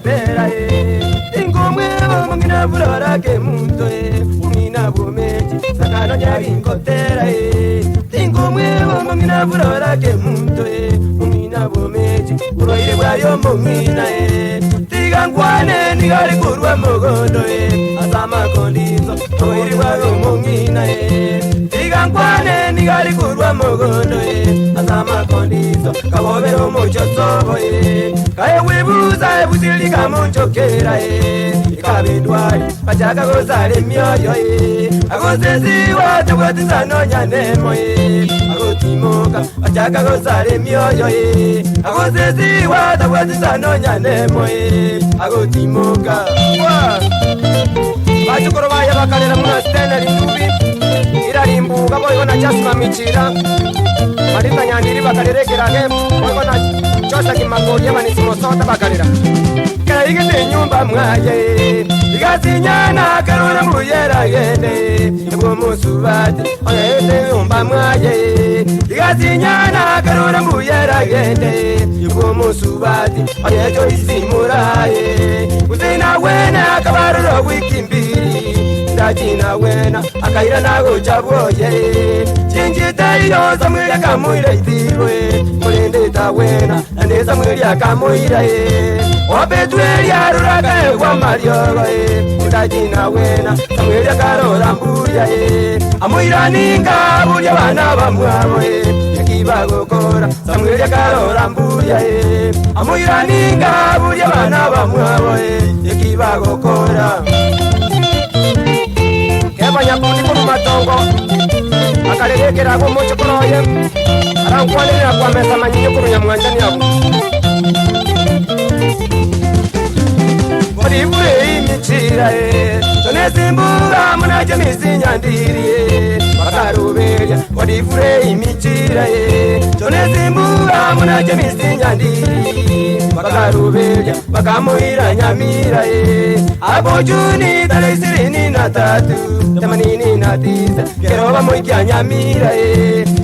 bera ingomwe mungina burara ke muntu umina bumeji sakano nyari ngotera ingomwe mungina burara ke muntu umina bumeji uroire bwayo mungina tigangwane nigari kurwa mogondo asama kondizo uroire bwayo mungina tigangwane nigari kurwa mogondo asama kondizo kabobero mucho sobo kae wibuza ebuzilika munchokera ikabindwai pachaka gozale mioyo agozesiwa tebwatizano nyanemo agotimoka pachaka gozale mioyo agozesiwa tebwatizano nyanemo agotimoka bachukuru baya bakalera muna stena lindubi iralimbuka boigona chasima michira marita nyandiri bakalerekerage boigona chosa kimangoli yamanisimosota bakalera kaigete nyumba mwaye igazinyana karona muyera gende ibwo musubati oyete nyumba mwaye igazinyana karona muyera gende ibwo musubati oyejo isimuraye uzina wena kabaruro wikimbiri ndachina wena akaira nago chaboye chinjita iyo samwira kamuira itirwe mulendeta wena andesa mwira kamuira obetweria ruraka kwa mariogo ndachina wena samwira karora mbuya amuira ninga burya bana bamwabo yakibagokora samwira karora mbuya amuira ninga burya bana bamwabo yakibagokora Banyakundi matongo akalelekera ko mucho kuroye arankwanira kwa mesa manyinyo kurunya mwanjani yabo bori bure imichira tonesimbura munaje misinyandiri bakarubeya bori bure imichira tonesimbura munaje misinyandiri bakarubeya bakamuira nyamira abojuni dalisirini na tatu tamanini na tisa keroba moikia nyamira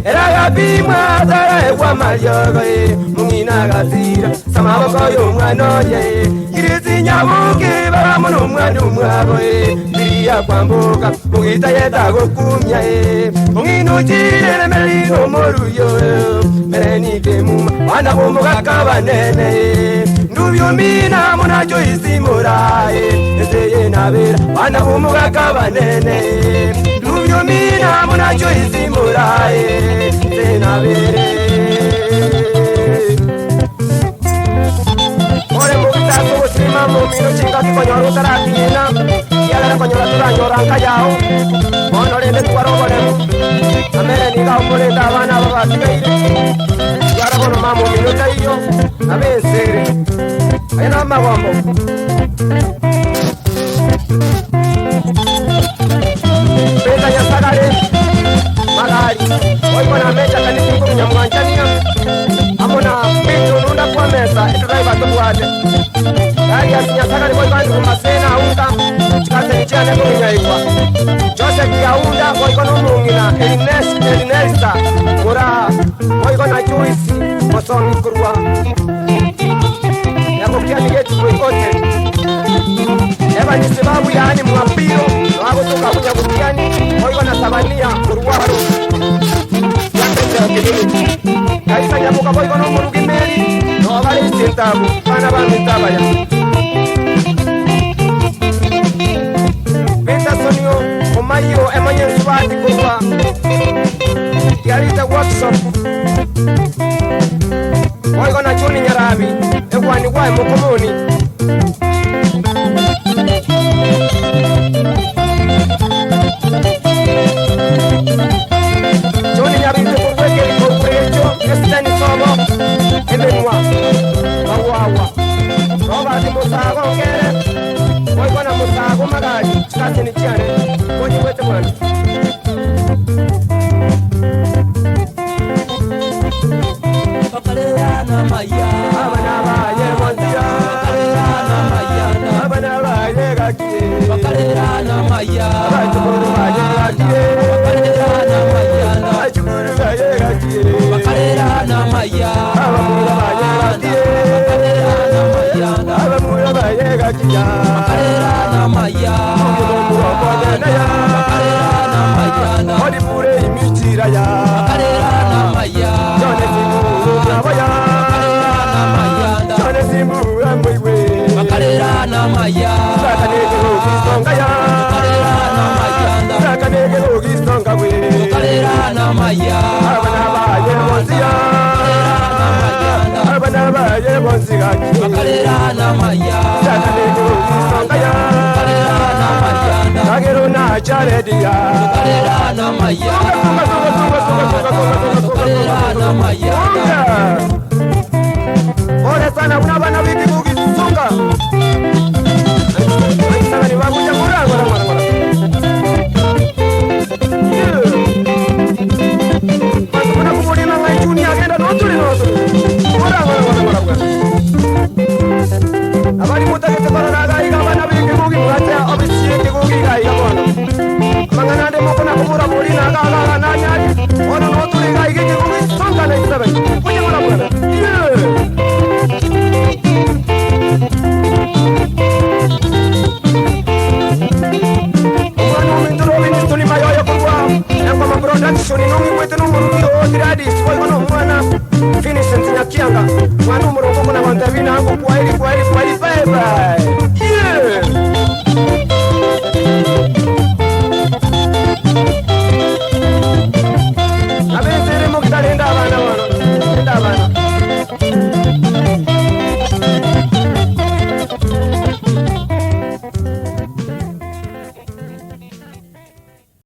eraga bimwa tara ewa mariogo mungina gazira samaboko y'umwanoye kirisi nyabuki baramuno umwana umwabo ndiriya kwambuka mungita yetago kumya munginukire nemerino moruyo merenike muma wana kumbuka kabanene ndubyumina munacho isimuraye eseye nabera wana kumbuka kabanene ndubyumina munacho isimuraye eseye nabere ore mugita kubutima mumino chingaki konyora utarakina yalera konyora turanyoranga yao onorende twarogoremu amere niga umurenda abana babasigaire yarabono mamu minota iyo abesere ayana magombo pesa ya sagare magari oikona mecha kanisi mkuru nyamwanchania amona pinto nunda kwa mesa eturaiba tubuade gari ya sinya sagare oikona kumasena unga chikase nichiane kuminyaikwa Joseph Yaunda oikona umungina Elinesta Muraha oikona Juisi Mosoni Kurwa yamukiani yetu kuikote eba ni sababu yaani mwapiro wako toka kuja kukiani oikona Sabania Kurwaru kaisa nyamuka oikona umurugimeri no bali sintabu bana bamitaba ya Sonio, Omayo, Emmanuel Swati Kurwa Yarita workshop Oigona Chuni Nyarabi Ekwani Wai Mokomoni Chuni Nyarabi Kurweke Kurwecho Estani Sobo Ebenwa Wawawa Roba di Musago Kere Oigona Musago Magari Chikasi ni chiane Kwenye wete mwana Pakalera na maya Abana baye montia Pakalera na maya Abana baye gakie Pakalera na maya Abachukuru baye gakie Pakalera na maya Abachukuru baye gakie Pakalera na maya Abamura baye gakie Pakalera na maya Abamura baye kia makarera na maya makarera na maya odi pure imitira ya makarera na maya jone simbu abaya makarera na maya jone simbu amwewe makarera na maya sakanege logisonga ya makarera na maya sakanege logisonga we makarera na maya abana baye bonzia abana baye bonzia makarera na maya sakanege logisonga ya makarera na maya kagero na charedia makarera na maya makarera na maya pole sana una bana wiki kukisunga sana ni wangu ya mura mara kuna kumulima ngai juni agenda notuli mura abali mutakete para nagai bana wiki kuki mwacha obisiye kuki gai abono mangana de mokona kumura muri naga naga nanyari ono notuli gai kuki songa na isabe kunya mura production nungi mwete numurungi odiradi sikoy kono mwana finish ntinya kianga mwana umurongo kuna bantavina hango kwaili bye bye